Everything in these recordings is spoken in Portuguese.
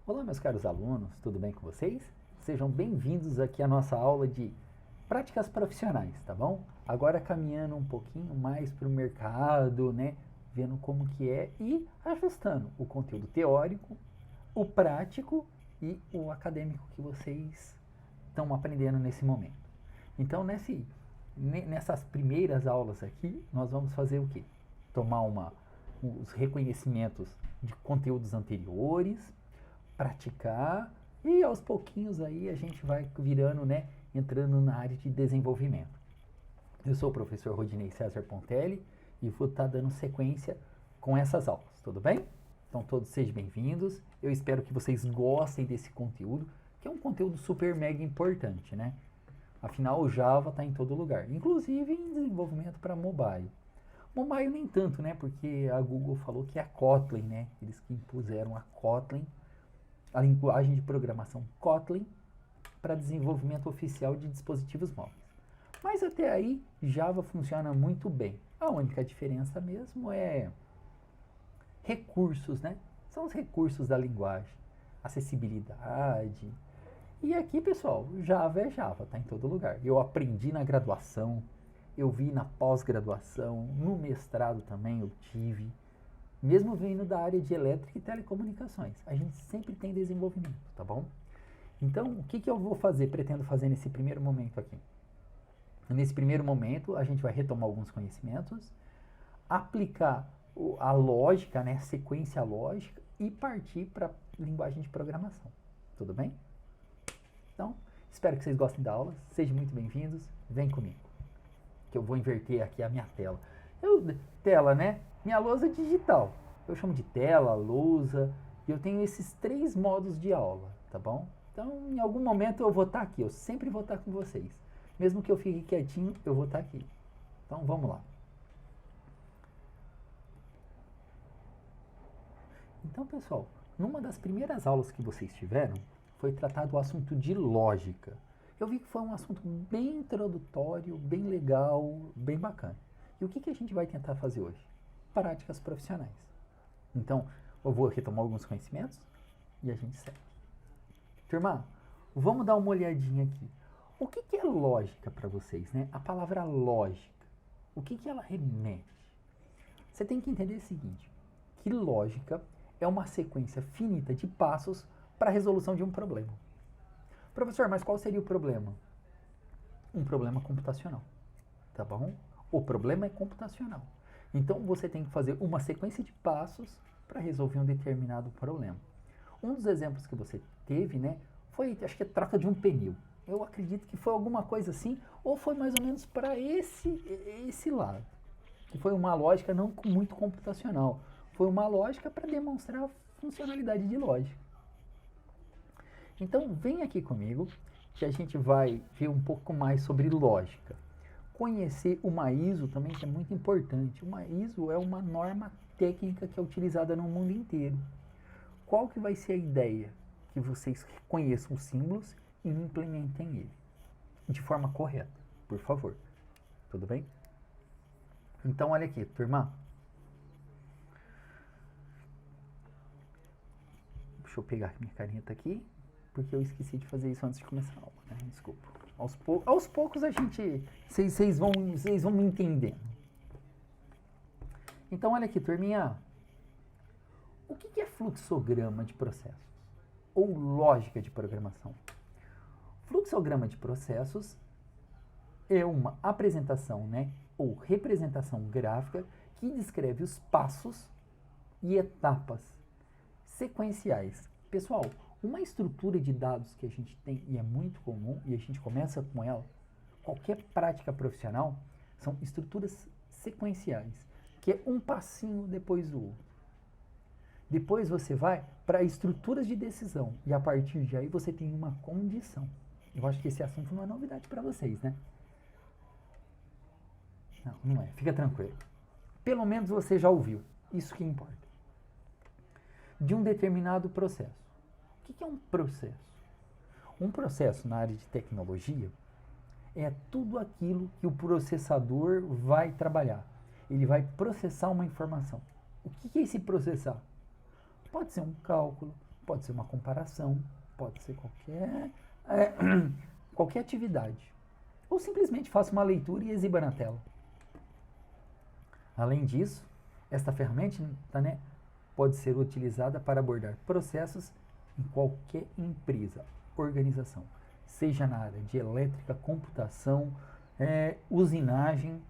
Olá, meus caros alunos, tudo bem com vocês? Sejam bem-vindos aqui à nossa aula de práticas profissionais, tá bom? Agora caminhando um pouquinho mais para o mercado, né? Vendo como que é e ajustando o conteúdo teórico, o prático e o acadêmico que vocês estão aprendendo nesse momento. Então, nessas primeiras aulas aqui, nós vamos fazer o quê? Tomar os reconhecimentos de conteúdos anteriores, praticar e aos pouquinhos aí a gente vai virando, né, entrando na área de desenvolvimento. Eu sou o professor Rodinei César Pontelli e vou estar dando sequência com essas aulas, tudo bem? Então todos sejam bem-vindos, eu espero que vocês gostem desse conteúdo, que é um conteúdo super mega importante, né? Afinal o Java está em todo lugar, inclusive em desenvolvimento para mobile. Mobile nem tanto, né? Porque a Google falou que é a Kotlin, né? Eles que impuseram a Kotlin, a linguagem de programação Kotlin, para desenvolvimento oficial de dispositivos móveis. Mas até aí, Java funciona muito bem. A única diferença mesmo é recursos, né? São os recursos da linguagem, acessibilidade. E aqui, pessoal, Java é Java, tá em todo lugar. Eu aprendi na graduação, eu vi na pós-graduação, no mestrado também eu tive. Mesmo vindo da área de elétrica e telecomunicações, a gente sempre tem desenvolvimento, tá bom? Então, o que eu vou fazer, pretendo fazer nesse primeiro momento aqui? Nesse primeiro momento, a gente vai retomar alguns conhecimentos, aplicar a lógica, né, sequência lógica e partir para linguagem de programação, tudo bem? Então, espero que vocês gostem da aula, sejam muito bem-vindos, vem comigo, que eu vou inverter aqui a minha tela. Tela, né? Minha lousa digital. Eu chamo de tela, lousa, e eu tenho esses 3 modos de aula, tá bom? Então, em algum momento eu vou estar aqui, eu sempre vou estar com vocês. Mesmo que eu fique quietinho, eu vou estar aqui. Então, vamos lá. Então, pessoal, numa das primeiras aulas que vocês tiveram, foi tratado o assunto de lógica. Eu vi que foi um assunto bem introdutório, bem legal, bem bacana. E o que a gente vai tentar fazer hoje? Práticas profissionais. Então, eu vou retomar alguns conhecimentos e a gente segue. Turma, vamos dar uma olhadinha aqui. O que é lógica para vocês, né? A palavra lógica, o que ela remete? Você tem que entender o seguinte, que lógica é uma sequência finita de passos para a resolução de um problema. Professor, mas qual seria o problema? Um problema computacional, tá bom? O problema é computacional. Então, você tem que fazer uma sequência de passos para resolver um determinado problema. Um dos exemplos que você teve, né, foi, acho que a troca de um pneu. Eu acredito que foi alguma coisa assim, ou foi mais ou menos para esse lado. Que foi uma lógica não muito computacional. Foi uma lógica para demonstrar a funcionalidade de lógica. Então, vem aqui comigo, que a gente vai ver um pouco mais sobre lógica. Conhecer uma ISO também, que é muito importante. Uma ISO é uma norma técnica que é utilizada no mundo inteiro. Qual que vai ser a ideia? Que vocês conheçam os símbolos e implementem ele de forma correta, por favor. Tudo bem? Então, olha aqui, turma. Deixa eu pegar minha caneta aqui, porque eu esqueci de fazer isso antes de começar a aula, né? Desculpa. Aos poucos a gente, vocês vão me entendendo. Então, olha aqui, turminha. O que é fluxograma de processos? Ou lógica de programação? Fluxograma de processos é uma apresentação, né, ou representação gráfica que descreve os passos e etapas sequenciais. Pessoal, uma estrutura de dados que a gente tem e é muito comum, e a gente começa com ela, qualquer prática profissional, são estruturas sequenciais, que é um passinho depois do outro. Depois você vai para estruturas de decisão, e a partir de aí você tem uma condição. Eu acho que esse assunto não é novidade para vocês, né? Não é, fica tranquilo. Pelo menos você já ouviu, isso que importa. De um determinado processo. O que é um processo? Um processo na área de tecnologia é tudo aquilo que o processador vai trabalhar. Ele vai processar uma informação. O que é esse processar? Pode ser um cálculo, Pode ser uma comparação, pode ser qualquer atividade. Ou simplesmente faça uma leitura e exiba na tela. Além disso, esta ferramenta, né, pode ser utilizada para abordar processos em qualquer empresa, organização, seja na área de elétrica, computação, usinagem.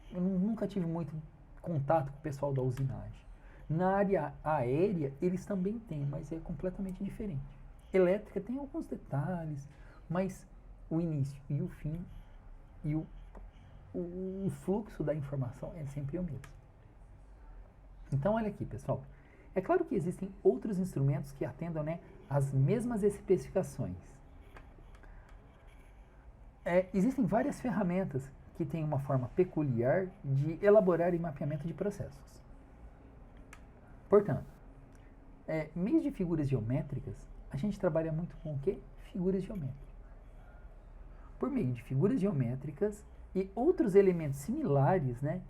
Eu nunca tive muito contato com o pessoal da usinagem. Na área aérea, eles também têm, mas é completamente diferente. Elétrica tem alguns detalhes, mas o início e o fim e o fluxo da informação é sempre o mesmo. Então, olha aqui, pessoal. É claro que existem outros instrumentos que atendam, né, às mesmas especificações. Existem várias ferramentas que têm uma forma peculiar de elaborar e mapeamento de processos. Portanto, meios de figuras geométricas, a gente trabalha muito com o quê? Figuras geométricas. Por meio de figuras geométricas e outros elementos similares, né,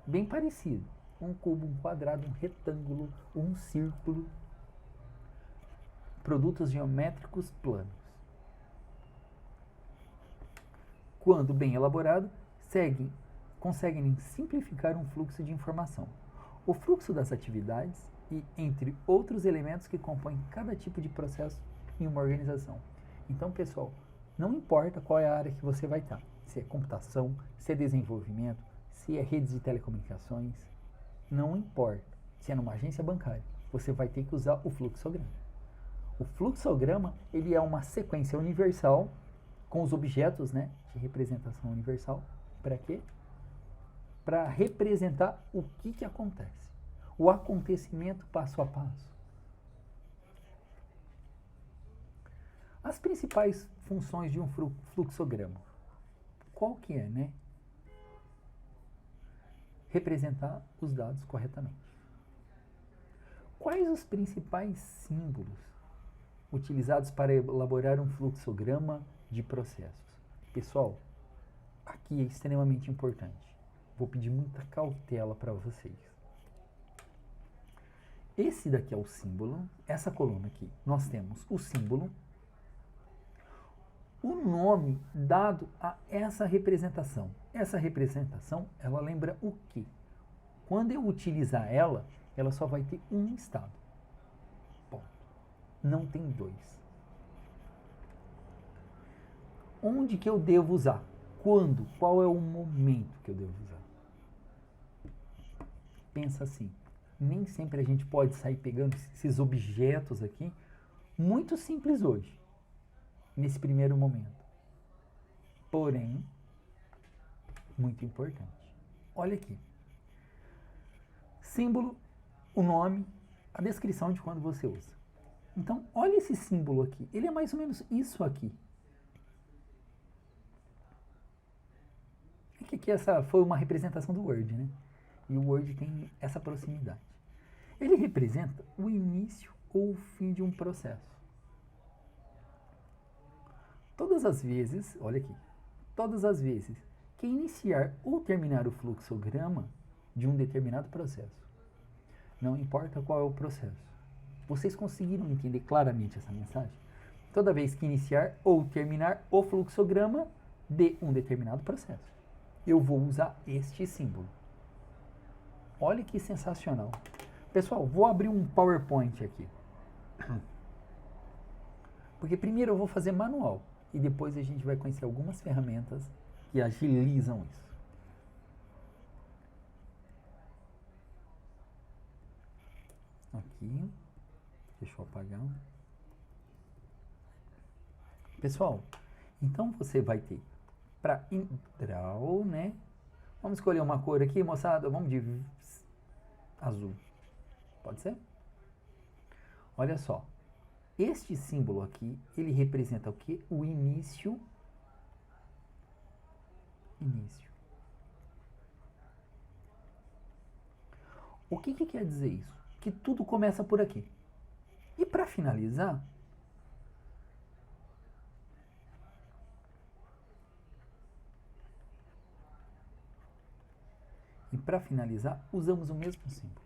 bem parecidos. Um cubo, um quadrado, um retângulo, um círculo. Produtos geométricos planos. Quando bem elaborado, conseguem simplificar um fluxo de informação. O fluxo das atividades e entre outros elementos que compõem cada tipo de processo em uma organização. Então, pessoal, não importa qual é a área que você vai estar, se é computação, se é desenvolvimento, se é redes de telecomunicações, não importa se é numa agência bancária, você vai ter que usar o fluxograma. O fluxograma, ele é uma sequência universal com os objetos, né, de representação universal. Para quê? Para representar o que acontece. O acontecimento passo a passo. As principais funções de um fluxograma. Qual que é, né? Representar os dados corretamente. Quais os principais símbolos utilizados para elaborar um fluxograma de processos? Pessoal, aqui é extremamente importante. Vou pedir muita cautela para vocês. Esse daqui é o símbolo. Essa coluna aqui, nós temos o símbolo. O nome dado a essa representação. Essa representação, ela lembra o quê? Quando eu utilizar ela, ela só vai ter um estado. Ponto. Não tem dois. Onde que eu devo usar? Quando? Qual é o momento que eu devo usar? Pensa assim. Nem sempre a gente pode sair pegando esses objetos aqui, muito simples hoje, nesse primeiro momento. Porém, muito importante. Olha aqui. Símbolo, o nome, a descrição de quando você usa. Então, olha esse símbolo aqui. Ele é mais ou menos isso aqui. É que essa foi uma representação do Word, né? E o Word tem essa proximidade. Ele representa o início ou o fim de um processo. Todas as vezes, olha aqui, todas as vezes que iniciar ou terminar o fluxograma de um determinado processo, não importa qual é o processo. Vocês conseguiram entender claramente essa mensagem? Toda vez que iniciar ou terminar o fluxograma de um determinado processo, eu vou usar este símbolo. Olha que sensacional. Pessoal, vou abrir um PowerPoint aqui. Porque primeiro eu vou fazer manual e depois a gente vai conhecer algumas ferramentas que agilizam isso. Aqui, deixa eu apagar. Pessoal, então você vai ter para draw, né? Vamos escolher uma cor aqui, moçada. Vamos de azul. Pode ser? Olha só. Este símbolo aqui, ele representa o quê? O início. Início. O que quer dizer isso? Que tudo começa por aqui. E para finalizar, usamos o mesmo símbolo.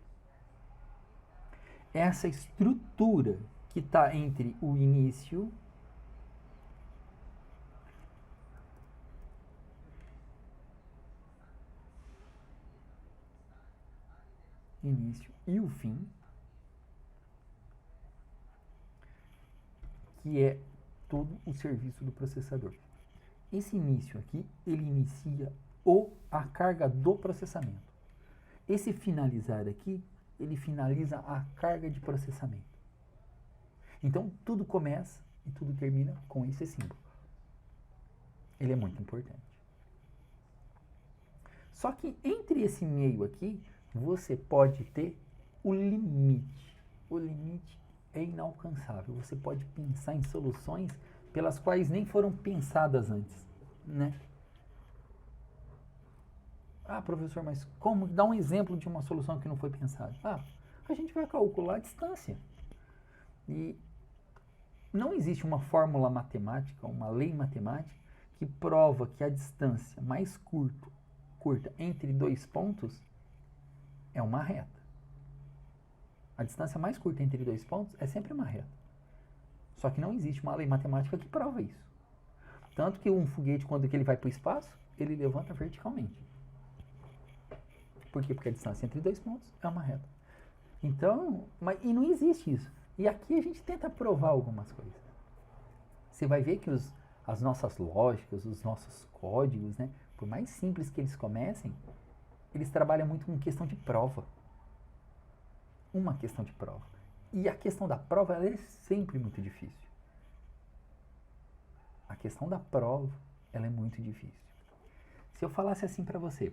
Essa estrutura que está entre o início e o fim, que é todo o serviço do processador. Esse início aqui, ele inicia a carga do processamento. Esse finalizar aqui, ele finaliza a carga de processamento. Então, tudo começa e tudo termina com esse símbolo. Ele é muito importante. Só que entre esse meio aqui, você pode ter o limite. O limite é inalcançável. Você pode pensar em soluções pelas quais nem foram pensadas antes, né? Ah, professor, mas como? Dá um exemplo de uma solução que não foi pensada. Ah, a gente vai calcular a distância. E não existe uma fórmula matemática, uma lei matemática, que prova que a distância mais curta entre dois pontos é uma reta. A distância mais curta entre dois pontos é sempre uma reta. Só que não existe uma lei matemática que prova isso. Tanto que um foguete, quando ele vai para o espaço, ele levanta verticalmente. Por quê? Porque a distância entre dois pontos é uma reta. Então, e não existe isso. E aqui a gente tenta provar algumas coisas. Você vai ver que as nossas lógicas, os nossos códigos, né, por mais simples que eles comecem, eles trabalham muito com questão de prova. Uma questão de prova. E a questão da prova, ela é sempre muito difícil. A questão da prova, ela é muito difícil. Se eu falasse assim para você,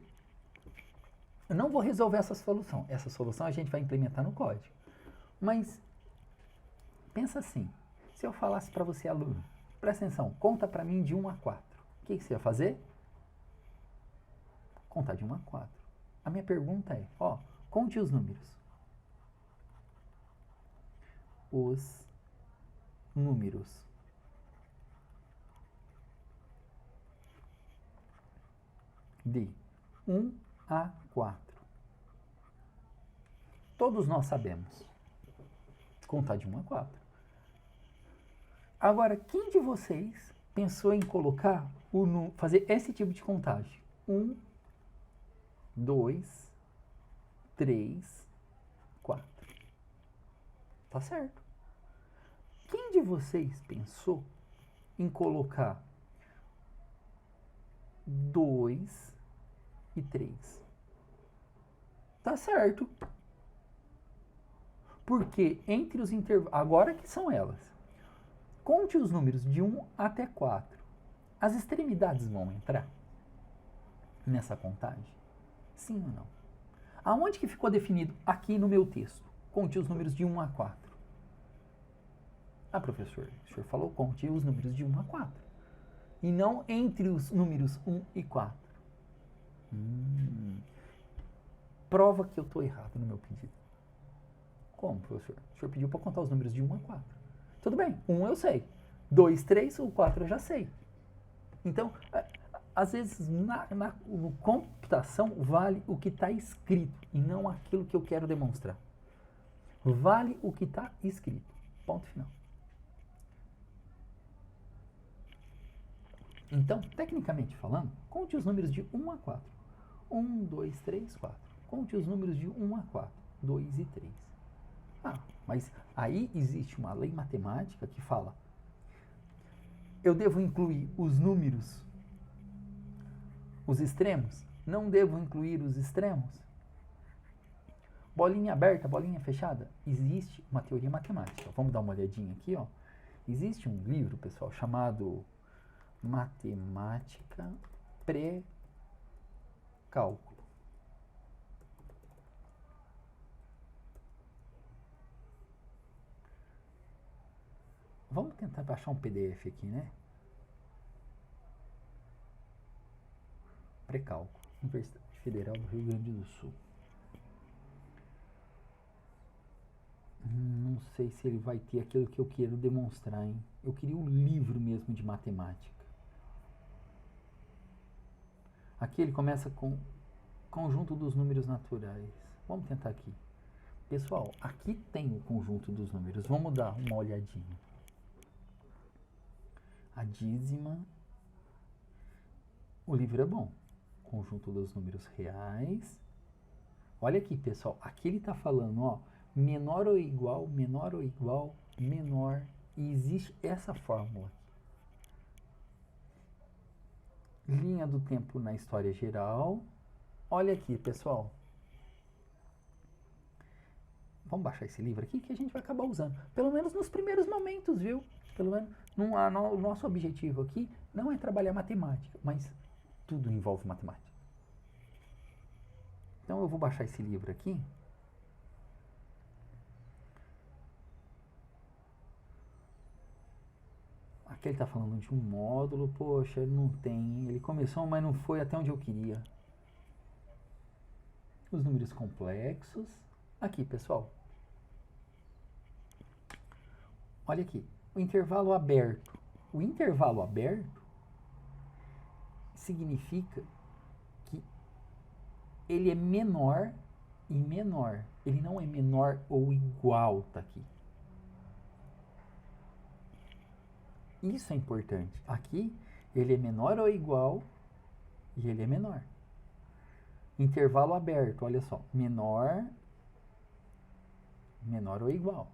eu não vou resolver essa solução. Essa solução a gente vai implementar no código. Mas, pensa assim, se eu falasse para você, aluno, presta atenção, conta para mim de 1 a 4. O que você ia fazer? Contar de 1 a 4. A minha pergunta é, conte os números. Os números. De 1 a 4. Todos nós sabemos contar de 1 a 4. Agora, quem de vocês pensou em colocar fazer esse tipo de contagem? 1, 2, 3, 4. Tá certo. Quem de vocês pensou em colocar 2 e 3? Tá certo. Porque entre os intervalos, agora que são elas, conte os números de 1 até 4. As extremidades vão entrar nessa contagem? Sim ou não? Aonde que ficou definido aqui no meu texto? Conte os números de 1 a 4. Ah, professor, o senhor falou conte os números de 1 a 4. E não entre os números 1 e 4. Prova que eu estou errado no meu pedido. Como, professor? O senhor pediu para contar os números de 1 a 4. Tudo bem, 1 eu sei. 2, 3, o 4 eu já sei. Então, às vezes, na computação, vale o que está escrito e não aquilo que eu quero demonstrar. Vale o que está escrito. Ponto final. Então, tecnicamente falando, conte os números de 1 a 4. 1, 2, 3, 4. Conte os números de 1 a 4. 2 e 3. Mas aí existe uma lei matemática que fala: eu devo incluir os números, os extremos? Não devo incluir os extremos? Bolinha aberta, bolinha fechada? Existe uma teoria matemática. Vamos dar uma olhadinha aqui, ó. Existe um livro, pessoal, chamado Matemática Pré-Cálculo. Vamos tentar baixar um PDF aqui, né? Pré-Cálculo, Universidade Federal do Rio Grande do Sul. Não sei se ele vai ter aquilo que eu quero demonstrar, hein? Eu queria um livro mesmo de matemática. Aqui ele começa com conjunto dos números naturais. Vamos tentar aqui. Pessoal, aqui tem o conjunto dos números. Vamos dar uma olhadinha. A dízima. O livro é bom. Conjunto dos números reais. Olha aqui, pessoal. Aqui ele está falando, ó, menor ou igual, menor ou igual, menor. E existe essa fórmula. Linha do tempo na história geral. Olha aqui, pessoal. Vamos baixar esse livro aqui que a gente vai acabar usando. Pelo menos nos primeiros momentos, viu? Pelo menos o nosso objetivo aqui não é trabalhar matemática, mas tudo envolve matemática. Então eu vou baixar esse livro aqui. Aqui ele está falando de um módulo. Poxa, ele não tem. Ele começou, mas não foi até onde eu queria. Os números complexos. Aqui, pessoal. Olha aqui. O intervalo aberto. O intervalo aberto significa que ele é menor e menor. Ele não é menor ou igual, tá aqui. Isso é importante. Aqui, ele é menor ou igual e ele é menor. Intervalo aberto, olha só. Menor ou igual.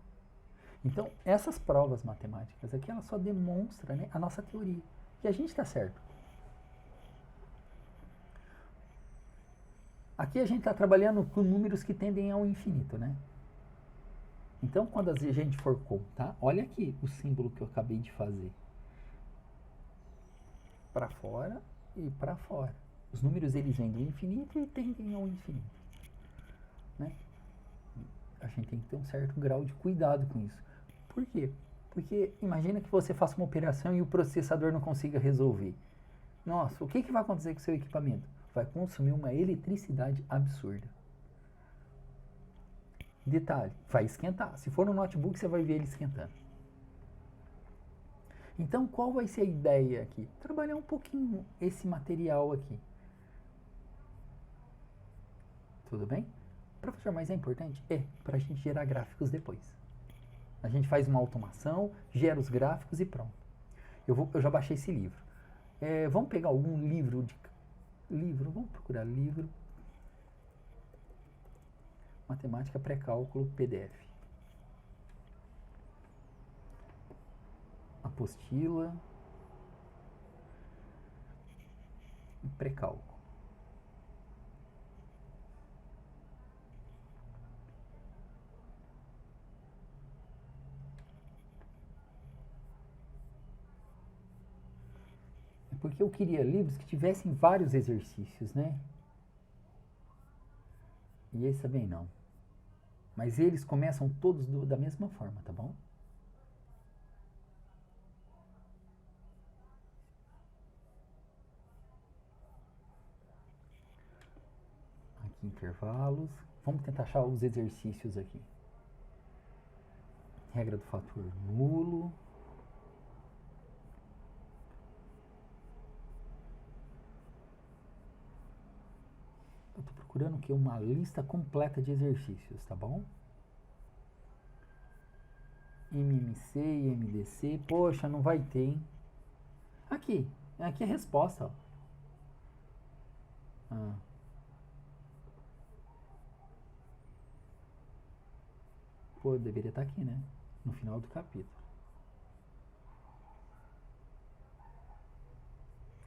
Então, essas provas matemáticas aqui, ela só demonstra, né, a nossa teoria. E a gente está certo. Aqui a gente está trabalhando com números que tendem ao infinito, né? Então, quando a gente for contar, olha aqui o símbolo que eu acabei de fazer. Para fora e para fora. Os números, eles vêm do infinito e tendem ao infinito, né? A gente tem que ter um certo grau de cuidado com isso. Por quê? Porque imagina que você faça uma operação e o processador não consiga resolver. Nossa, o que vai acontecer com o seu equipamento? Vai consumir uma eletricidade absurda. Detalhe, vai esquentar. Se for no notebook, você vai ver ele esquentando. Então, qual vai ser a ideia aqui? Trabalhar um pouquinho esse material aqui. Tudo bem? Professor, mas é importante? É, para a gente gerar gráficos depois. A gente faz uma automação, gera os gráficos e pronto. Eu já baixei esse livro. Vamos pegar algum livro vamos procurar livro. Matemática pré-cálculo PDF. Apostila. E pré-cálculo. Porque eu queria livros que tivessem vários exercícios, né? E esse também não. Mas eles começam todos da mesma forma, tá bom? Aqui, intervalos. Vamos tentar achar os exercícios aqui. Regra do fator nulo. Eu estou procurando aqui uma lista completa de exercícios, tá bom? MMC e MDC. Poxa, não vai ter, hein? Aqui é a resposta, ó. Pô, deveria estar aqui, né? No final do capítulo.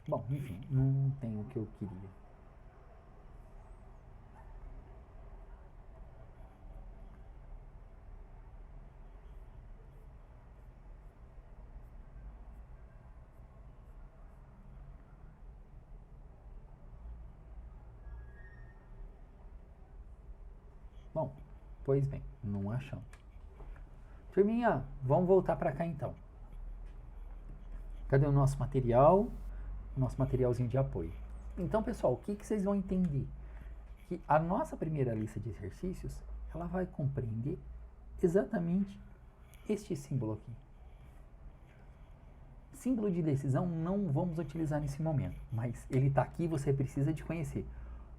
Bom, enfim, não tem o que eu queria. Bom, pois bem, não achamos. Turminha, vamos voltar para cá então. Cadê o nosso material? Nosso materialzinho de apoio. Então, pessoal, o que vocês vão entender? Que a nossa primeira lista de exercícios, ela vai compreender exatamente este símbolo aqui. Símbolo de decisão não vamos utilizar nesse momento, mas ele está aqui e você precisa de conhecer.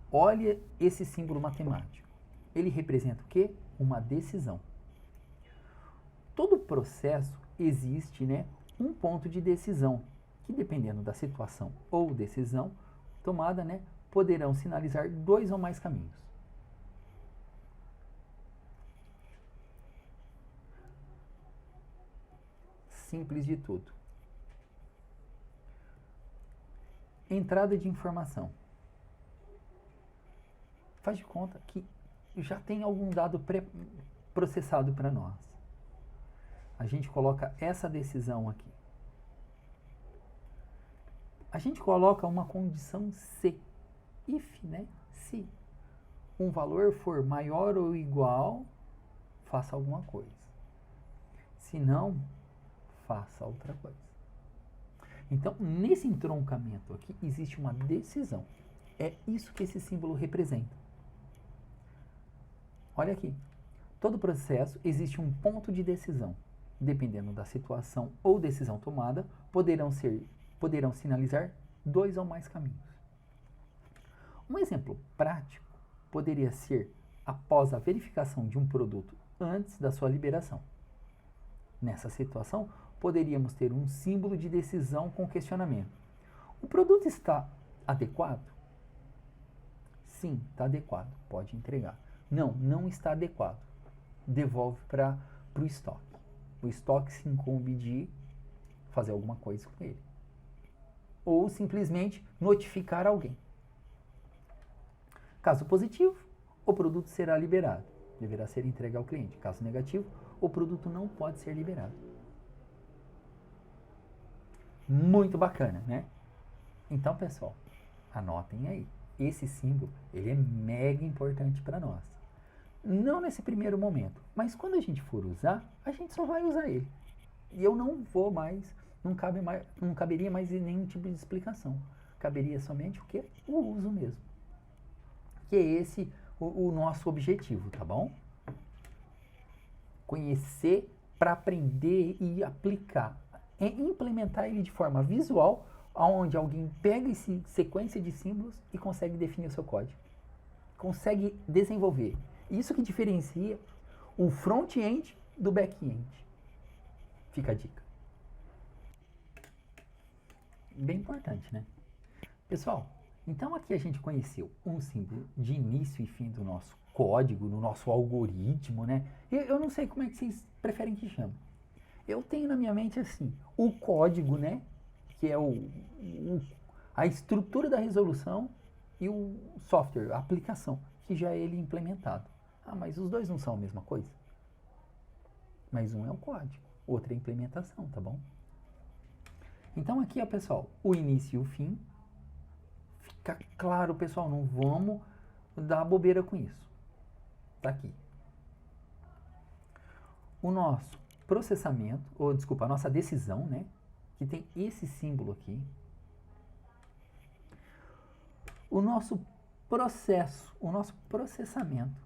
Olha esse símbolo matemático. Ele representa o quê? uma decisão. Todo processo existe, né, um ponto de decisão, que dependendo da situação ou decisão tomada, né, poderão sinalizar 2 ou mais caminhos. Simples de tudo. Entrada de informação. Faz de conta que já tem algum dado pré-processado para nós. A gente coloca essa decisão aqui. A gente coloca uma condição se, if, né? Se um valor for maior ou igual, faça alguma coisa. Se não, faça outra coisa. Então, nesse entroncamento aqui, existe uma decisão. É isso que esse símbolo representa. Olha aqui. Todo processo existe um ponto de decisão. Dependendo da situação ou decisão tomada, poderão sinalizar 2 ou mais caminhos. Um exemplo prático poderia ser após a verificação de um produto antes da sua liberação. Nessa situação, poderíamos ter um símbolo de decisão com questionamento. O produto está adequado? Sim, está adequado, pode entregar. Não, não está adequado. Devolve para o estoque. O estoque se incumbe de fazer alguma coisa com ele. Ou simplesmente notificar alguém. Caso positivo, o produto será liberado. Deverá ser entregue ao cliente. Caso negativo, o produto não pode ser liberado. Muito bacana, né? Então, pessoal, anotem aí. Esse símbolo, ele é mega importante para nós. Não nesse primeiro momento, mas quando a gente for usar, a gente só vai usar ele. E eu não vou mais, não caberia mais nenhum tipo de explicação. Caberia somente o quê? O uso mesmo. Que é esse o nosso objetivo, tá bom? Conhecer para aprender e aplicar. É implementar ele de forma visual, onde alguém pega essa sequência de símbolos e consegue definir o seu código. Consegue desenvolver. Isso que diferencia o front-end do back-end. Fica a dica. Bem importante, né? Pessoal, então aqui a gente conheceu um símbolo de início e fim do nosso código, do nosso algoritmo, né? Eu não sei como é que vocês preferem que chame. Eu tenho na minha mente assim, o código, né? Que é a estrutura da resolução e o software, a aplicação, que já é ele implementado. Ah, mas os dois não são a mesma coisa? Mas um é o código, outro é a implementação, tá bom? Então aqui, ó, pessoal, o início e o fim. Fica claro, pessoal, não vamos dar bobeira com isso. Tá aqui. O nosso processamento, ou desculpa, a nossa decisão, né? Que tem esse símbolo aqui. O nosso processo, o nosso processamento.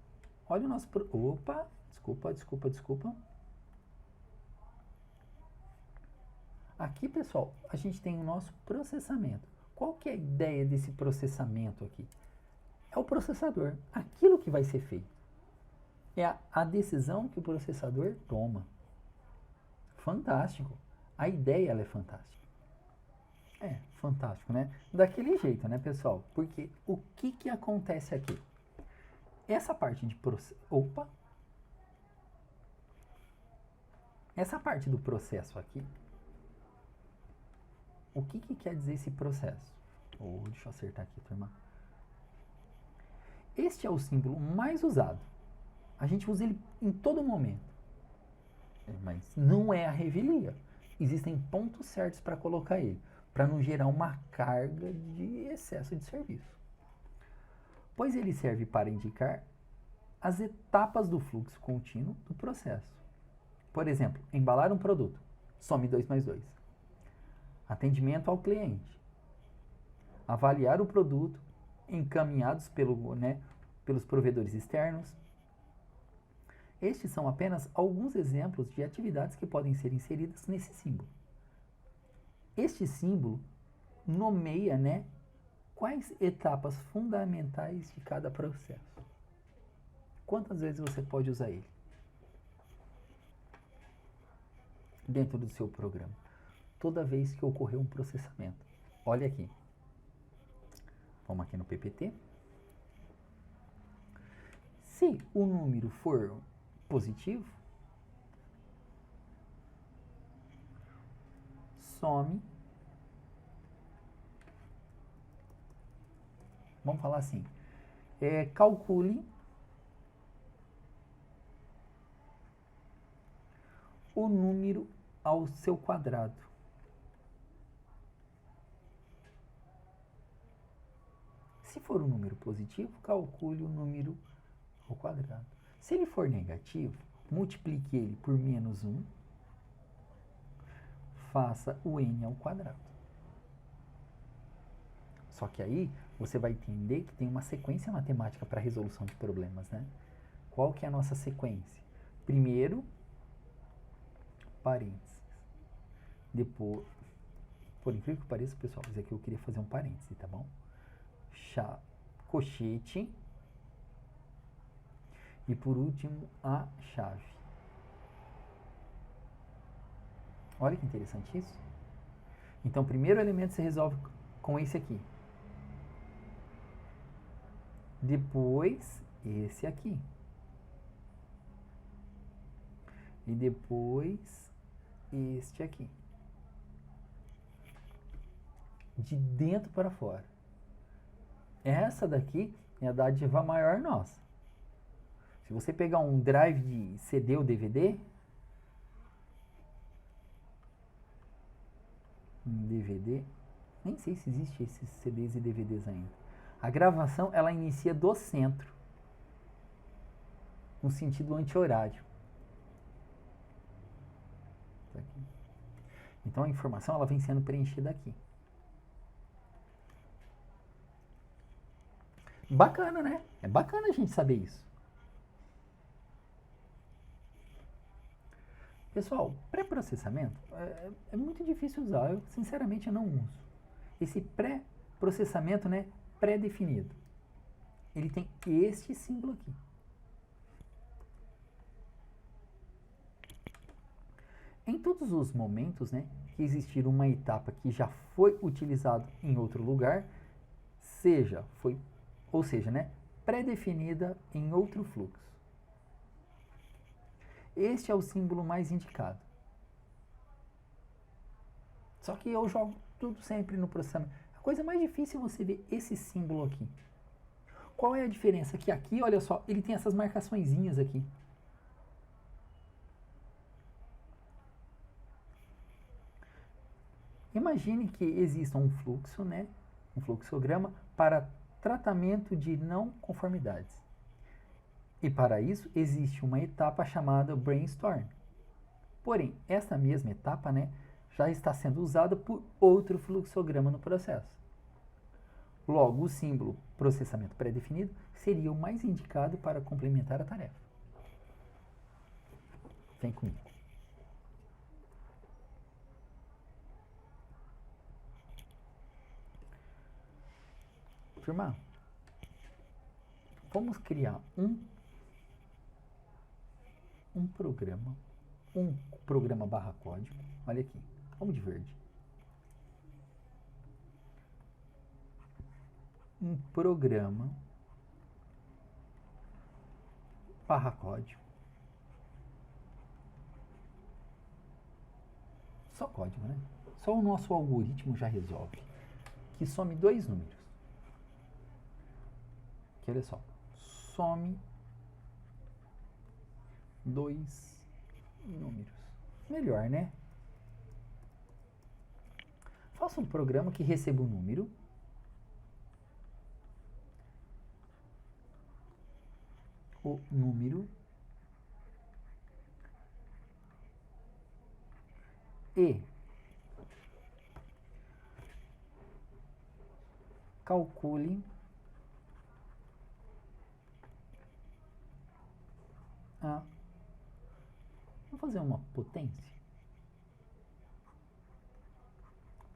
Olha o nosso... Opa, desculpa. Aqui, pessoal, a gente tem o nosso processamento. Qual que é a ideia desse processamento aqui? É o processador, aquilo que vai ser feito. É a decisão que o processador toma. Fantástico. A ideia, ela é fantástica. É, fantástico, né? Daquele jeito, né, pessoal? Porque o que acontece aqui? Essa parte de essa parte do processo aqui, o que quer dizer esse processo? Deixa eu acertar aqui, turma. Este é o símbolo mais usado. A gente usa ele em todo momento. Mas não é a revelia. Existem pontos certos para colocar ele, para não gerar uma carga de excesso de serviço. Pois ele serve para indicar as etapas do fluxo contínuo do processo. Por exemplo, embalar um produto, some 2 mais 2. Atendimento ao cliente. Avaliar o produto, encaminhados pelos provedores externos. Estes são apenas alguns exemplos de atividades que podem ser inseridas nesse símbolo. Este símbolo nomeia, quais etapas fundamentais de cada processo. Quantas vezes você pode usar ele dentro do seu programa? Toda vez que ocorrer um processamento. Olha aqui. Vamos aqui no PPT. Se o número for positivo, some. Vamos falar assim. Calcule o número ao seu quadrado. Se for um número positivo, calcule o número ao quadrado. Se ele for negativo, multiplique ele por menos 1, faça o n ao quadrado. Só que aí você vai entender que tem uma sequência matemática para resolução de problemas, né? Qual que é a nossa sequência? Primeiro, parênteses. Depois, por incrível que pareça, pessoal, isso aqui eu queria fazer um parêntese, tá bom? Colchete. E por último, a chave. Olha que interessante isso. Então, o primeiro elemento você resolve com esse aqui. Depois, esse aqui. E depois, este aqui. De dentro para fora. Essa daqui é a dádiva maior nossa. Se você pegar um drive de CD ou DVD, nem sei se existe esses CDs e DVDs ainda. A gravação, ela inicia do centro, no sentido anti-horário. Então a informação ela vem sendo preenchida aqui. Bacana, né? É bacana a gente saber isso. Pessoal, pré-processamento é muito difícil usar. Eu, sinceramente, não uso. Esse pré-processamento, né, pré-definido, ele tem este símbolo aqui. Em todos os momentos, né, que existir uma etapa que já foi utilizada em outro lugar, ou seja, né, pré-definida em outro fluxo. Este é o símbolo mais indicado. Só que eu jogo tudo sempre no processamento. A coisa mais difícil é você ver esse símbolo aqui. Qual é a diferença? Que aqui, olha só, ele tem essas marcaçõezinhas aqui. Imagine que exista um fluxo, né, um fluxograma para tratamento de não conformidades. E para isso existe uma etapa chamada brainstorm. Porém, essa mesma etapa, né, já está sendo usada por outro fluxograma no processo. Logo, o símbolo processamento pré-definido seria o mais indicado para complementar a tarefa. Vem comigo. Turma, vamos criar um programa barra código. Olha aqui, vamos de verde. Um programa barra código. Só código, né? Só o nosso algoritmo já resolve. Que some dois números. Que olha só, some dois números. Melhor, né? Faça um programa que receba um número e calcule vamos fazer uma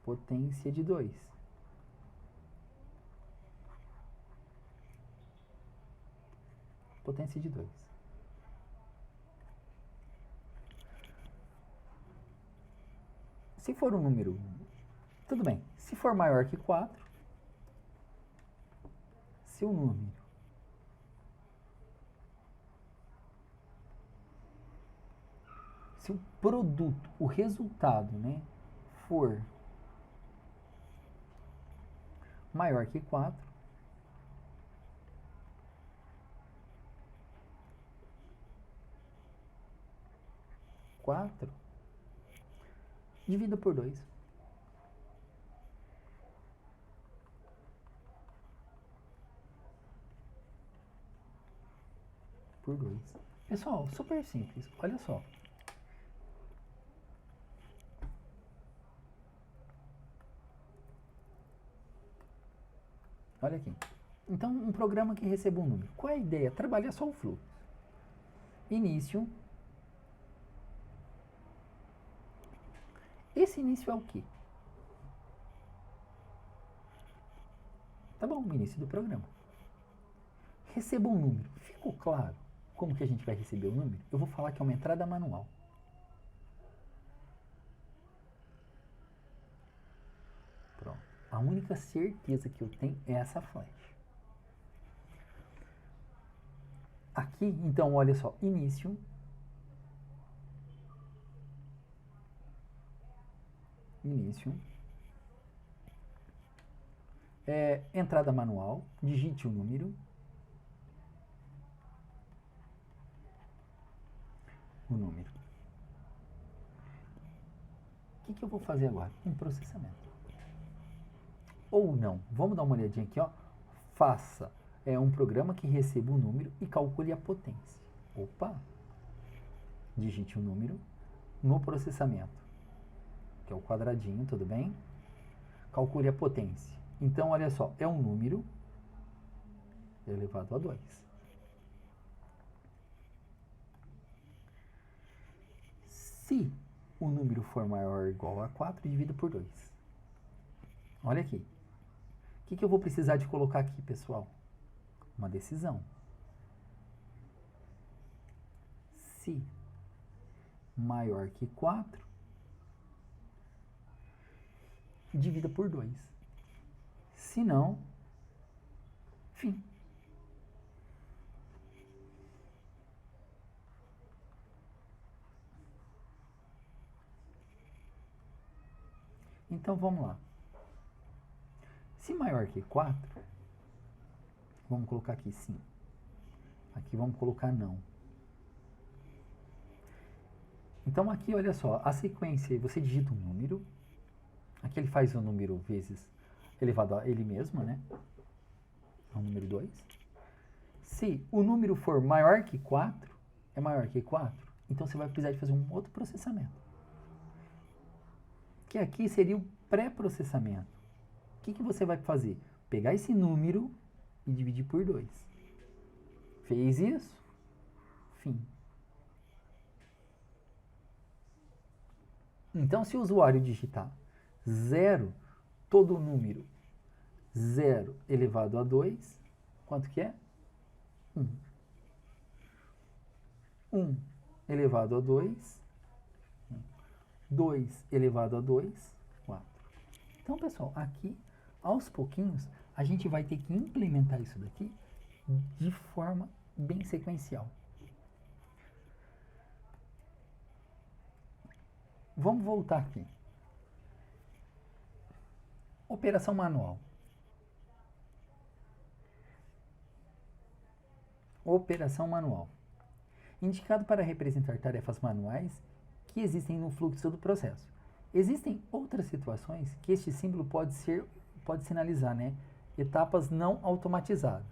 potência de 2. potência de 2. Se for um número, tudo bem. Se for maior que 4, se o número se o produto, o resultado, né, for maior que 4, divida por 2. Por 2. Pessoal, super simples. Olha só. Olha aqui. Então, um programa que receba um número. Qual é a ideia? Trabalhar só o fluxo. Início. Esse início é o quê? Tá bom, o início do programa. Receba um número. Ficou claro como que a gente vai receber o número? Eu vou falar que é uma entrada manual. Pronto. A única certeza que eu tenho é essa flash. Aqui, então, olha só. Início. Entrada manual. Digite o número. O que eu vou fazer agora? Um processamento. Ou não. Vamos dar uma olhadinha aqui, ó. Faça um programa que receba o número e calcule a potência. Opa! Digite o número no processamento, que é o quadradinho, tudo bem? Calcule a potência. Então, olha só, é um número elevado a 2. Se o número for maior ou igual a 4, divida por 2. Olha aqui. O que eu vou precisar de colocar aqui, pessoal? Uma decisão. Se maior que 4, divida por 2. Se não, fim. Então, vamos lá. Se maior que 4, vamos colocar aqui sim. Aqui vamos colocar não. Então, aqui, olha só, a sequência, você digita um número. Aqui ele faz o número vezes elevado a ele mesmo, né? É o número 2. Se o número for maior que 4, então você vai precisar de fazer um outro processamento. Que aqui seria o pré-processamento. O que você vai fazer? Pegar esse número e dividir por 2. Fez isso? Fim. Então, se o usuário digitar 0, todo número 0 elevado a 2, quanto que é? 1. 1 elevado a 2, 2 elevado a 2, 4. Então, pessoal, aqui, aos pouquinhos, a gente vai ter que implementar isso daqui de forma bem sequencial. Vamos voltar aqui. Operação manual. Operação manual. Indicado para representar tarefas manuais que existem no fluxo do processo. Existem outras situações que este símbolo pode sinalizar, né? Etapas não automatizadas,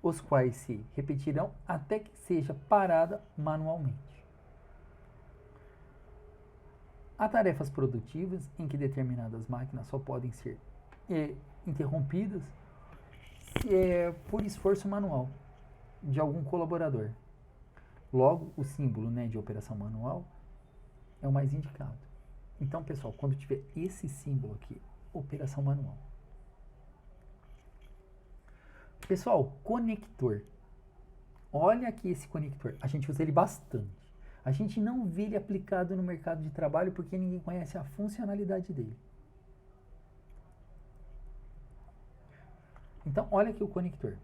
os quais se repetirão até que seja parada manualmente. Há tarefas produtivas em que determinadas máquinas só podem ser interrompidas por esforço manual de algum colaborador. Logo, o símbolo, né, de operação manual é o mais indicado. Então, pessoal, quando tiver esse símbolo aqui, operação manual. Pessoal, conector. olha aqui esse conector, a gente usa ele bastante. A gente não vê ele aplicado no mercado de trabalho porque ninguém conhece a funcionalidade dele. Então, olha aqui o conector.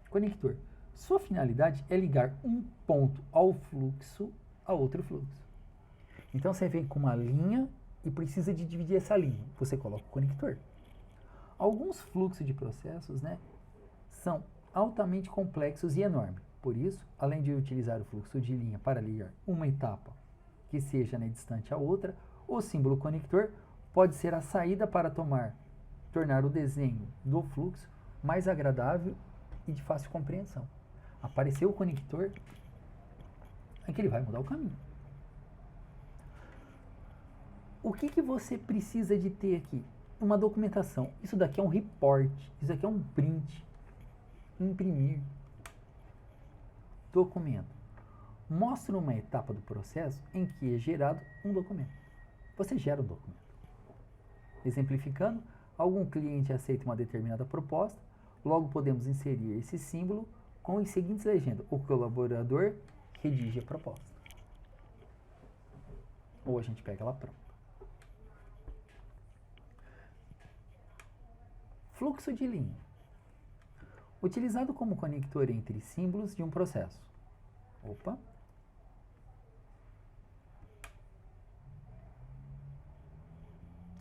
Conector. Sua finalidade é ligar um ponto ao fluxo a outro fluxo. Então, você vem com uma linha e precisa de dividir essa linha. Você coloca o conector. Alguns fluxos de processos, né, são altamente complexos e enormes. Por isso, além de utilizar o fluxo de linha para ligar uma etapa que seja, né, distante a outra, o símbolo conector pode ser a saída para tornar o desenho do fluxo mais agradável e de fácil compreensão. Apareceu o conector, é que ele vai mudar o caminho. O que você precisa de ter aqui? Uma documentação. Isso daqui é um report, isso daqui é um print. Imprimir. Documento. Mostra uma etapa do processo em que é gerado um documento. Você gera um documento. Exemplificando, algum cliente aceita uma determinada proposta, logo podemos inserir esse símbolo com as seguintes legendas. O colaborador redige a proposta. Ou a gente pega ela pronta. Fluxo de linha. Utilizado como conector entre símbolos de um processo. Opa.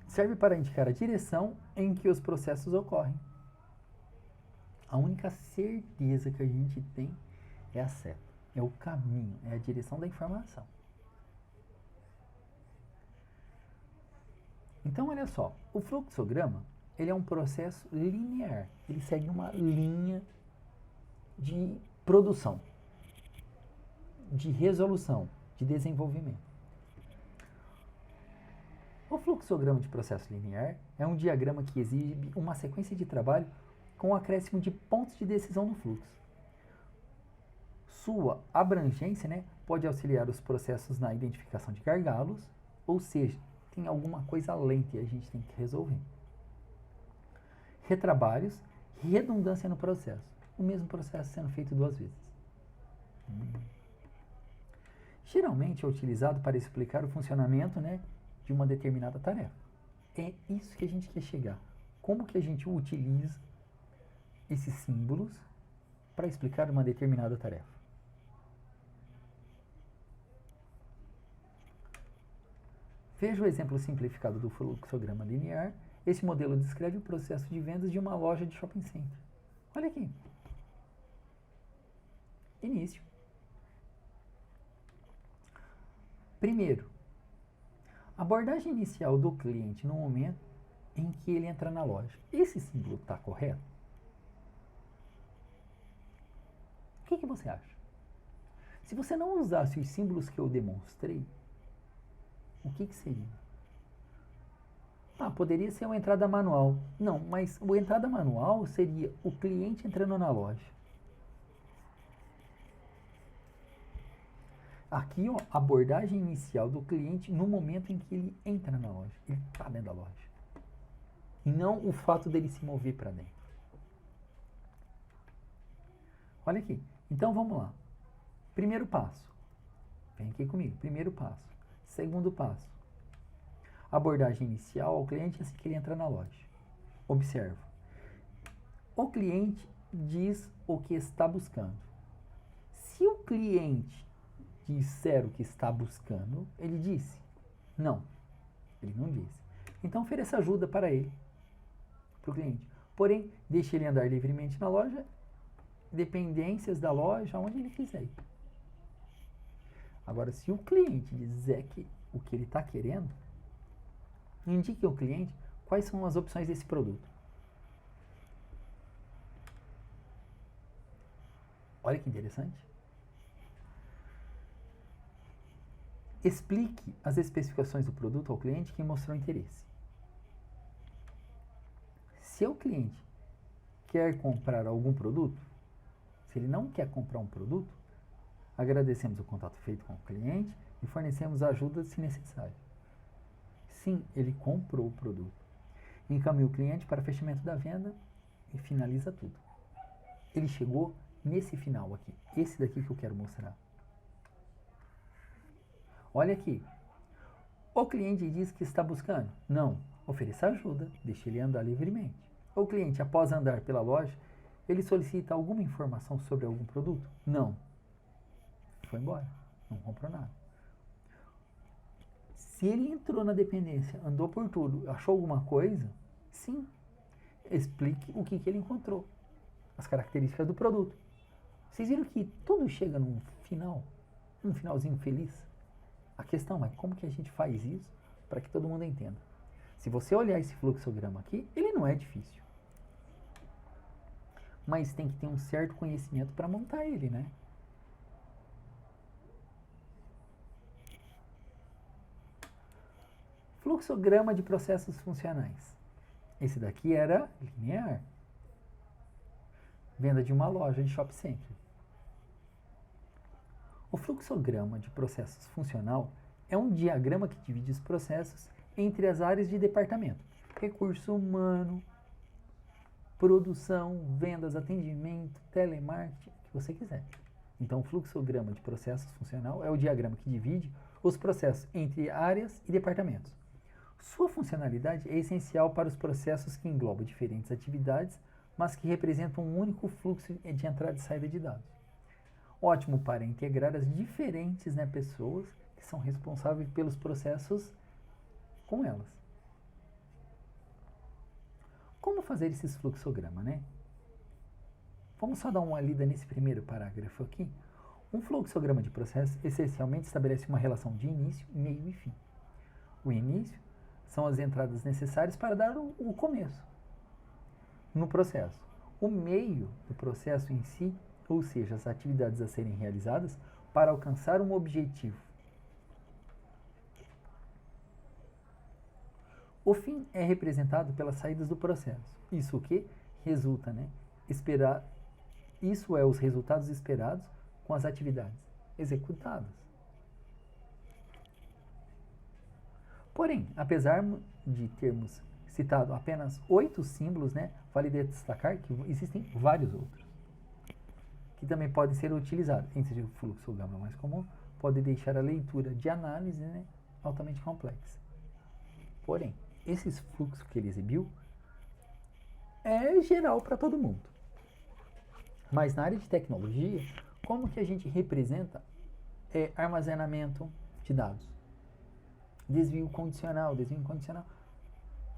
Serve para indicar a direção em que os processos ocorrem. A única certeza que a gente tem é a seta, é o caminho, é a direção da informação. Então, olha só, o fluxograma, ele é um processo linear, ele segue uma linha de produção, de resolução, de desenvolvimento. O fluxograma de processo linear é um diagrama que exibe uma sequência de trabalho com o acréscimo de pontos de decisão no fluxo. Sua abrangência, né, pode auxiliar os processos na identificação de gargalos, ou seja, tem alguma coisa lenta e a gente tem que resolver. Retrabalhos, redundância no processo. O mesmo processo sendo feito 2 vezes. Geralmente é utilizado para explicar o funcionamento, né, de uma determinada tarefa. É isso que a gente quer chegar. Como que a gente utiliza esses símbolos para explicar uma determinada tarefa? Veja o exemplo simplificado do fluxograma linear. Esse modelo descreve o processo de vendas de uma loja de shopping center. Olha aqui. Início. Primeiro, abordagem inicial do cliente no momento em que ele entra na loja. Esse símbolo está correto? O que você acha? Se você não usasse os símbolos que eu demonstrei, o que seria? Poderia ser uma entrada manual. Não, mas a entrada manual seria o cliente entrando na loja. Aqui, ó, abordagem inicial do cliente no momento em que ele entra na loja. Ele está dentro da loja. E não o fato dele se mover para dentro. Olha aqui. Então, vamos lá. Primeiro passo. Vem aqui comigo. Primeiro passo. Segundo passo. Abordagem inicial ao cliente assim que ele entra na loja. Observa. O cliente diz o que está buscando. Se o cliente disser o que está buscando, ele disse? Não, ele não disse. Então ofereça ajuda para ele, para o cliente. Porém, deixe ele andar livremente na loja, dependências da loja, onde ele quiser ir. Agora, se o cliente dizer que o que ele está querendo, indique ao cliente quais são as opções desse produto. Olha que interessante. Explique as especificações do produto ao cliente que mostrou interesse. Se o cliente quer comprar algum produto, se ele não quer comprar um produto, agradecemos o contato feito com o cliente e fornecemos ajuda se necessário. Sim, ele comprou o produto. Encaminha o cliente para fechamento da venda e finaliza tudo. Ele chegou nesse final aqui. Esse daqui que eu quero mostrar. Olha aqui. O cliente diz que está buscando. Não. Ofereça ajuda. Deixe ele andar livremente. O cliente, após andar pela loja, ele solicita alguma informação sobre algum produto? Não. Foi embora. Não comprou nada. Se ele entrou na dependência, andou por tudo, achou alguma coisa, sim. Explique o que ele encontrou. As características do produto. Vocês viram que tudo chega num final? Um finalzinho feliz? A questão é como que a gente faz isso para que todo mundo entenda. Se você olhar esse fluxograma aqui, ele não é difícil. Mas tem que ter um certo conhecimento para montar ele, né? Fluxograma de processos funcionais. Esse daqui era linear. Venda de uma loja de shopping center. O fluxograma de processos funcional é um diagrama que divide os processos entre as áreas de departamento. Recurso humano, produção, vendas, atendimento, telemarketing, o que você quiser. Então, o fluxograma de processos funcional é o diagrama que divide os processos entre áreas e departamentos. Sua funcionalidade é essencial para os processos que englobam diferentes atividades, mas que representam um único fluxo de entrada e saída de dados. Ótimo para integrar as diferentes pessoas que são responsáveis pelos processos com elas. Como fazer esses fluxogramas, né? Vamos só dar uma lida nesse primeiro parágrafo aqui. Um fluxograma de processo essencialmente estabelece uma relação de início, meio e fim. O início são as entradas necessárias para dar o começo no processo. O meio do processo em si, ou seja, as atividades a serem realizadas para alcançar um objetivo. O fim é representado pelas saídas do processo. Isso o que resulta, isso é os resultados esperados com as atividades executadas. Porém, apesar de termos citado apenas 8 símbolos, vale destacar que existem vários outros que também podem ser utilizados. Entre o fluxograma mais comum, pode deixar a leitura de análise altamente complexa. Porém, esses fluxos que ele exibiu é geral para todo mundo. Mas na área de tecnologia, como que a gente representa armazenamento de dados? Desvio condicional, desvio incondicional.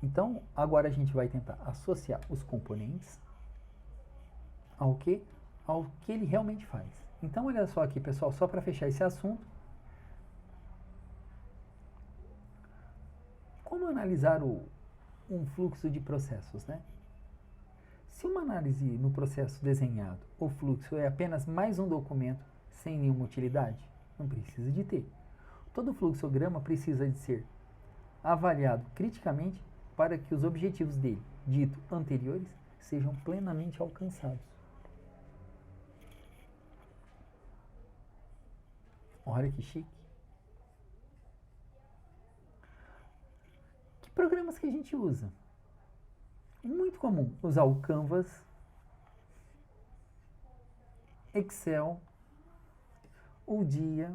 Então, agora a gente vai tentar associar os componentes ao que ele realmente faz. Então, olha só aqui, pessoal, só para fechar esse assunto. Como analisar um fluxo de processos, Se uma análise no processo desenhado, o fluxo é apenas mais um documento sem nenhuma utilidade, não precisa de ter. Todo fluxograma precisa de ser avaliado criticamente para que os objetivos dele, dito anteriores, sejam plenamente alcançados. Olha que chique. Que programas que a gente usa? Muito comum usar o Canvas, Excel, o Dia,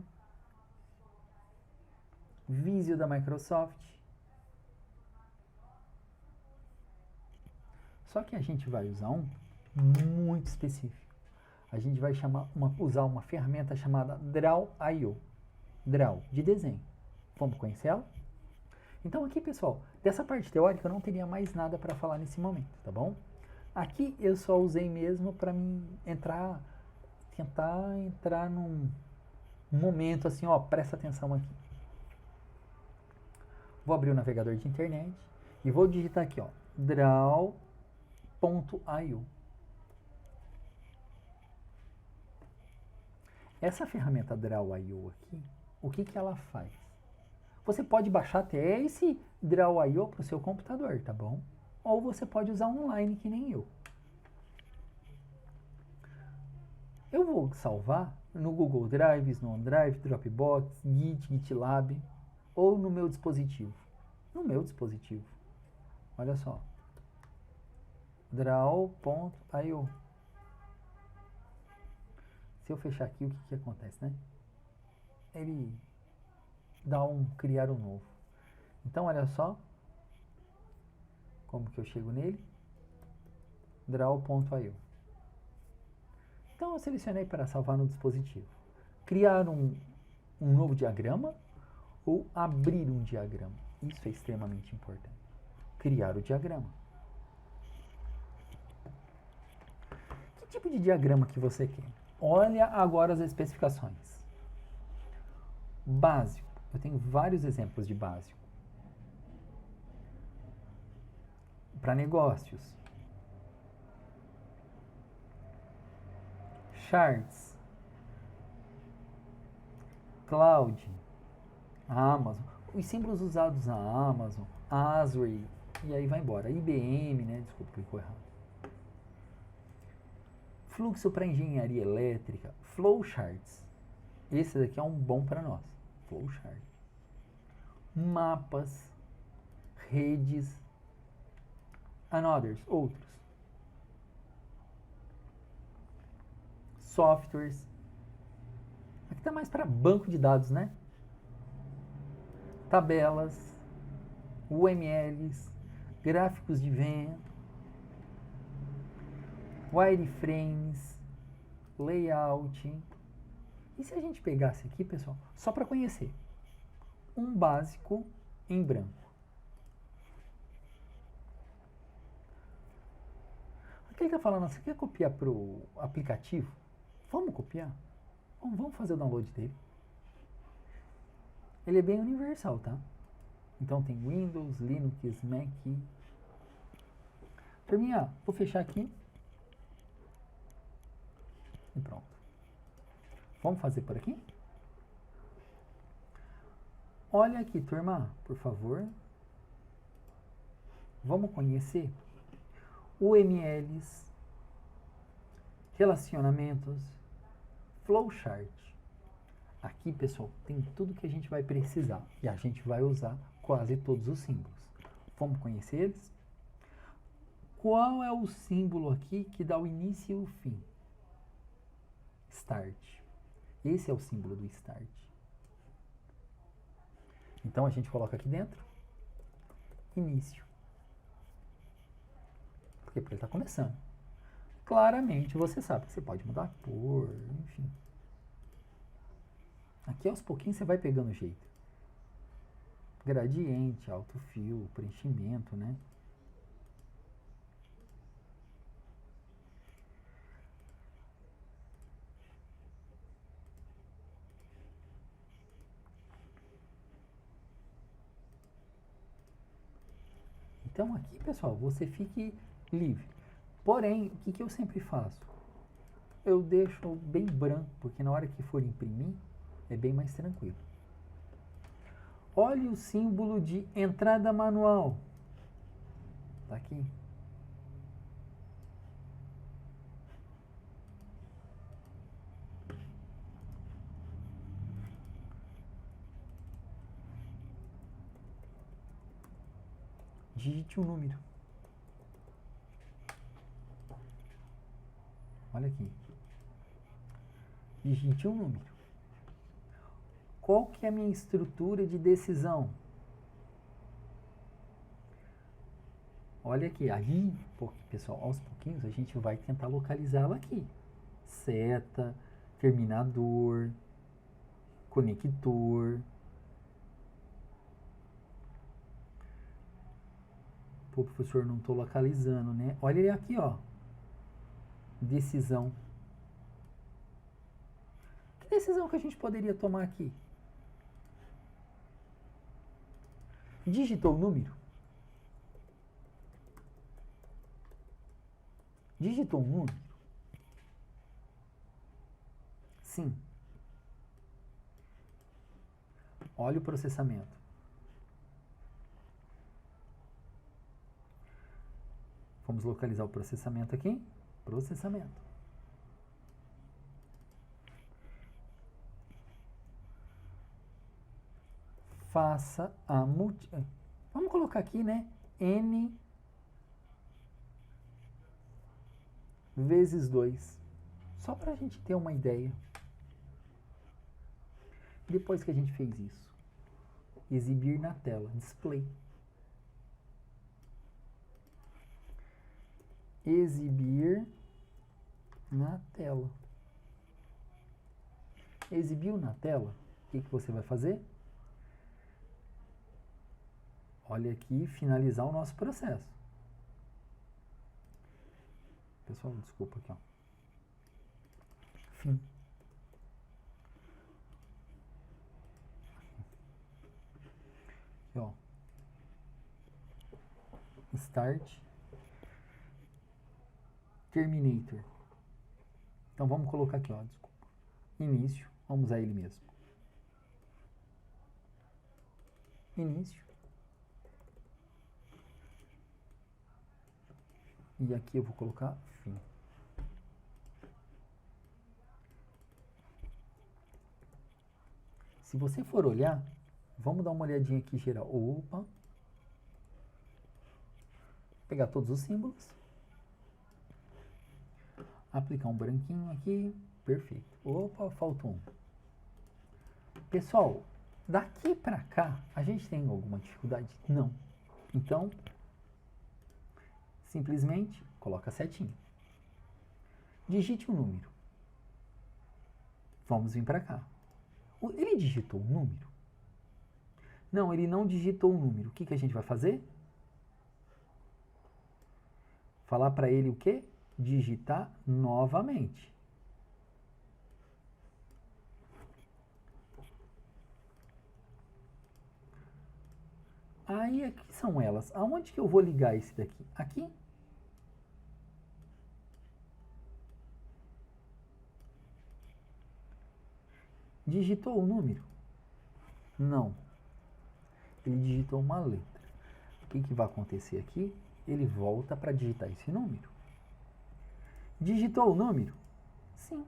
Visio da Microsoft. Só que a gente vai usar um muito específico. A gente vai usar uma ferramenta chamada Draw.io. Draw, de desenho. Vamos conhecer ela? Então aqui, pessoal, dessa parte teórica eu não teria mais nada para falar nesse momento, tá bom? Aqui eu só usei mesmo para tentar entrar num momento assim, presta atenção aqui. Vou abrir o navegador de internet e vou digitar aqui, Draw.io. Essa ferramenta Draw.io aqui, o que ela faz? Você pode baixar até esse Draw.io para o seu computador, tá bom? Ou você pode usar online, que nem eu. Eu vou salvar no Google Drive, no OneDrive, Dropbox, Git, GitLab, ou no meu dispositivo. No meu dispositivo. Olha só. Draw.io. Se eu fechar aqui, o que que acontece, né? Ele dá criar um novo. Então, olha só como que eu chego nele. Draw.io. Então, eu selecionei para salvar no dispositivo. Criar um novo diagrama ou abrir um diagrama. Isso é extremamente importante. Criar o diagrama. Que tipo de diagrama que você quer? Olha agora as especificações. Básico. Eu tenho vários exemplos de básico. Para negócios. Charts. Cloud. Amazon. Os símbolos usados na Amazon. Azure. E aí vai embora. IBM, né? Desculpa, clicou errado. Fluxo para engenharia elétrica. Flowcharts. Esse daqui é um bom para nós. Flowchart. Mapas. Redes. And others. Outros. Softwares. Aqui está mais para banco de dados, né? Tabelas. UMLs. Gráficos de venda. Wireframes. Layout. E se a gente pegasse aqui, pessoal, só para conhecer, um básico em branco. Aqui ele está falando, você quer copiar para o aplicativo? Vamos copiar? Vamos fazer o download dele. Ele é bem universal, tá? Então tem Windows, Linux, Mac. Turminha, vou fechar aqui. E pronto. Vamos fazer por aqui? Olha aqui, turma, por favor. Vamos conhecer UMLs, relacionamentos, flowchart. Aqui, pessoal, tem tudo que a gente vai precisar e a gente vai usar quase todos os símbolos. Vamos conhecer eles? Qual é o símbolo aqui que dá o início e o fim? Start. Esse é o símbolo do start. Então a gente coloca aqui dentro início. Por quê? Porque ele está começando. Claramente você sabe que você pode mudar a cor, enfim. Aqui aos pouquinhos você vai pegando o jeito. Gradiente, autofill, preenchimento, né? Então aqui, pessoal, você fique livre. Porém, o que eu sempre faço? Eu deixo bem branco, porque na hora que for imprimir, é bem mais tranquilo. Olhe o símbolo de entrada manual. Tá aqui. Digite um número. Olha aqui. Digite um número. Qual que é a minha estrutura de decisão? Olha aqui, aí, pessoal, aos pouquinhos a gente vai tentar localizá-la aqui. Seta, terminador, conector. Pô, professor, não estou localizando, né? Olha ele aqui, ó. Decisão. Que decisão que a gente poderia tomar aqui? Digitou o número? Digitou um número? Sim. Olha o processamento. Vamos localizar o processamento aqui. Processamento. Faça a Vamos colocar aqui, né? N vezes 2. Só para a gente ter uma ideia. Depois que a gente fez isso, exibir na tela, display. Exibir na tela. Exibiu na tela, o que você vai fazer? Olha aqui, finalizar o nosso processo. Pessoal, desculpa aqui, ó. Fim. Aqui, ó. Start. Terminator. Então vamos colocar aqui, ó, desculpa. Início, vamos usar ele mesmo. Início. E aqui eu vou colocar fim. Se você for olhar, vamos dar uma olhadinha aqui geral. Opa. Pegar todos os símbolos. Aplicar um branquinho aqui. Perfeito. Opa, faltou um. Pessoal, daqui pra cá, a gente tem alguma dificuldade? Não. Então, simplesmente coloca a setinha. Digite um número. Vamos vir para cá. Ele digitou um número? Não, ele não digitou um número. O que a gente vai fazer? Falar para ele o quê? Digitar novamente. Aí aqui são elas. Aonde que eu vou ligar esse daqui? Aqui? Digitou o número? Não. Ele digitou uma letra. O que vai acontecer aqui? Ele volta para digitar esse número. Digitou o número? Sim.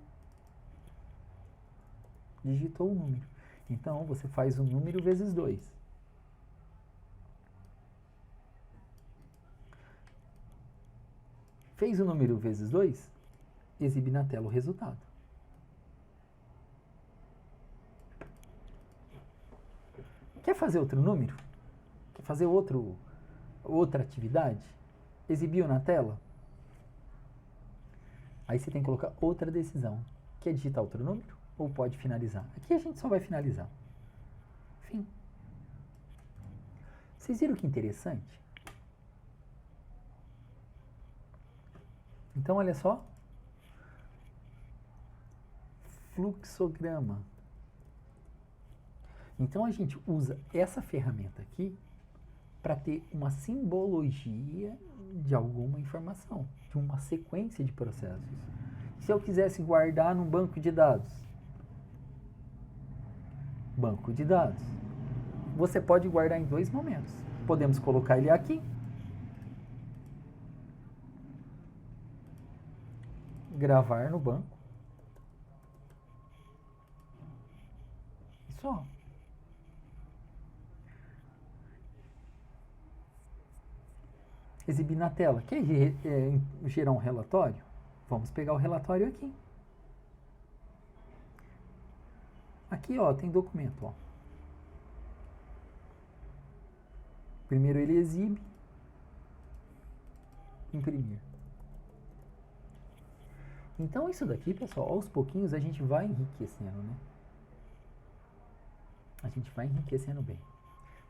Digitou o número. Então, você faz o número vezes 2. Fez o número vezes 2? Exibe na tela o resultado. Quer fazer outro número? Quer fazer outra atividade? Exibiu na tela? Aí você tem que colocar outra decisão. Quer digitar outro número? Ou pode finalizar? Aqui a gente só vai finalizar. Fim. Vocês viram que interessante? Então, olha só. Fluxograma. Então, a gente usa essa ferramenta aqui para ter uma simbologia de alguma informação, de uma sequência de processos. Se eu quisesse guardar num banco de dados, você pode guardar em 2 momentos. Podemos colocar ele aqui, gravar no banco, e só. Exibir na tela. Quer gerar um relatório? Vamos pegar o relatório aqui. Aqui, ó, tem documento, ó. Primeiro ele exibe, imprimir. Então isso daqui, pessoal, aos pouquinhos a gente vai enriquecendo, né? A gente vai enriquecendo bem.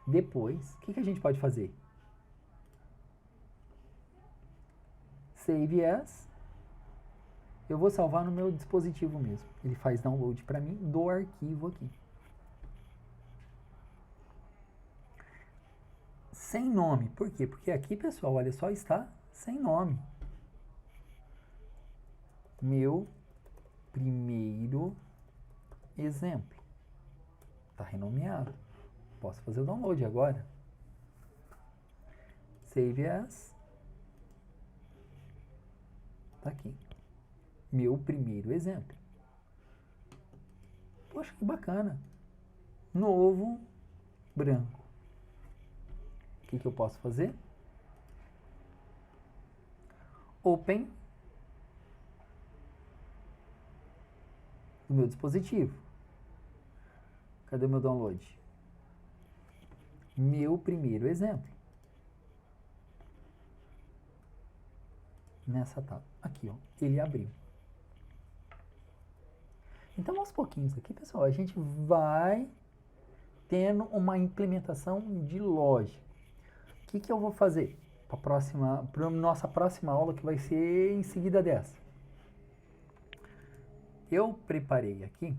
Depois, o que a gente pode fazer? Save as. Eu vou salvar no meu dispositivo mesmo. Ele faz download para mim do arquivo aqui. Sem nome. Por quê? Porque aqui, pessoal, olha só, está sem nome. Meu primeiro exemplo. Está renomeado. Posso fazer o download agora. Save as. Tá aqui. Meu primeiro exemplo. Poxa, que bacana. Novo, branco. O que eu posso fazer? Open. do meu dispositivo. Cadê o meu download? Meu primeiro exemplo. Nessa tábua. Aqui, ó. Ele abriu. Então, aos pouquinhos aqui, pessoal, a gente vai tendo uma implementação de lógica. O que eu vou fazer para nossa próxima aula, que vai ser em seguida dessa? Eu preparei aqui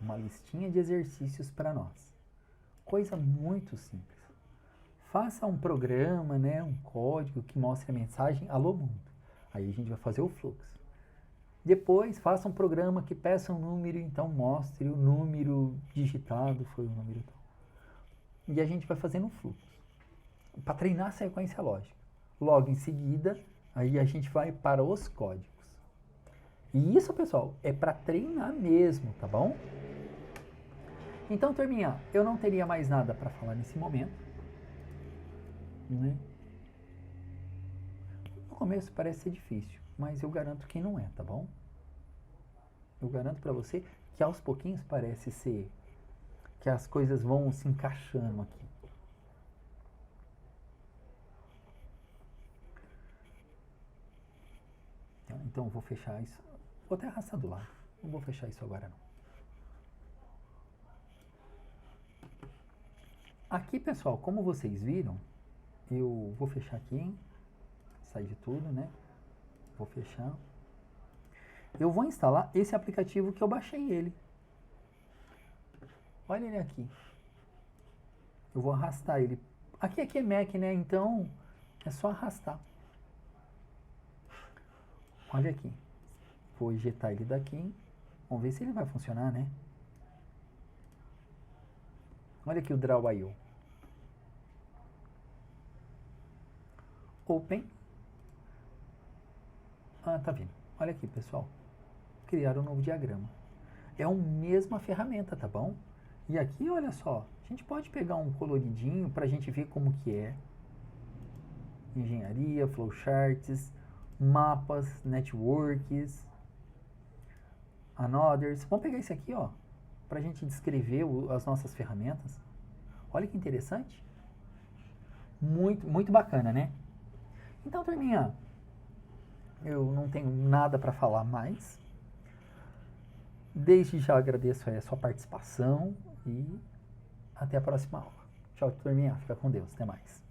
uma listinha de exercícios para nós. Coisa muito simples. Faça um programa, né, um código que mostre a mensagem "Alô mundo". Aí a gente vai fazer o fluxo. Depois, faça um programa que peça um número, então mostre o número digitado, foi o número tal. E a gente vai fazendo um fluxo. Para treinar a sequência lógica. Logo em seguida, aí a gente vai para os códigos. E isso, pessoal, é para treinar mesmo, tá bom? Então, turminha, eu não teria mais nada para falar nesse momento. Né? No começo parece ser difícil, mas eu garanto que não é, tá bom? Eu garanto para você que aos pouquinhos parece ser que as coisas vão se encaixando aqui. Então eu vou fechar isso. Vou até arrastar do lado. Não vou fechar isso agora não. Aqui, pessoal, como vocês viram, eu vou fechar aqui, hein? Sai de tudo, né? Vou fechar. Eu vou instalar esse aplicativo que eu baixei ele. Olha ele aqui. Eu vou arrastar ele. Aqui é Mac, né? Então é só arrastar. Olha aqui. Vou ejetar ele daqui. Vamos ver se ele vai funcionar, né? Olha aqui o Draw.io. Open. Ah, tá vendo? Olha aqui, pessoal. Criar um novo diagrama. É a mesma ferramenta, tá bom? E aqui, olha só. A gente pode pegar um coloridinho para a gente ver como que é. Engenharia, flowcharts, mapas, networks, anothers. Vamos pegar esse aqui, ó, para a gente descrever as nossas ferramentas. Olha que interessante. Muito, muito bacana, né? Então, turminha, eu não tenho nada para falar mais. Desde já agradeço a sua participação e até a próxima aula. Tchau, turminha. Fica com Deus. Até mais.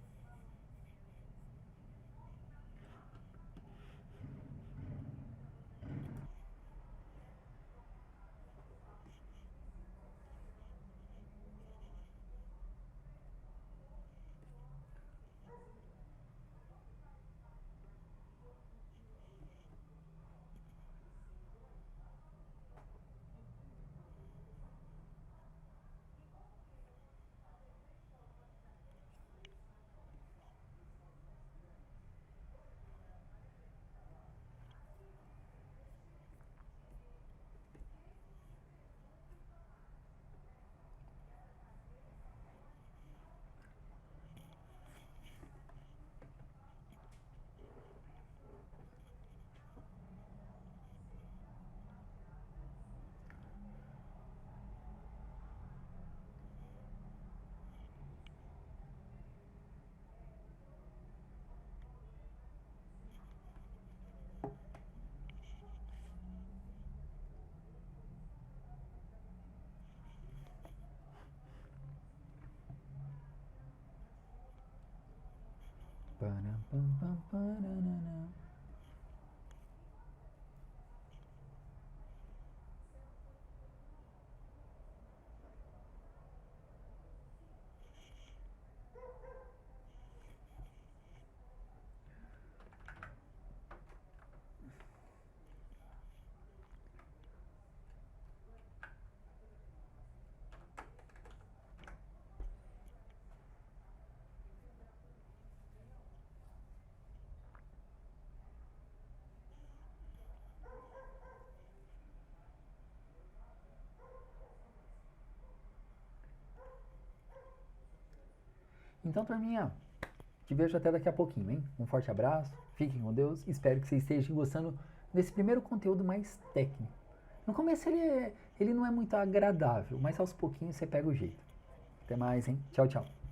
Então, turminha, te vejo até daqui a pouquinho, hein? Um forte abraço, fiquem com Deus, espero que vocês estejam gostando nesse primeiro conteúdo mais técnico. No começo ele não é muito agradável, mas aos pouquinhos você pega o jeito. Até mais, hein? Tchau, tchau.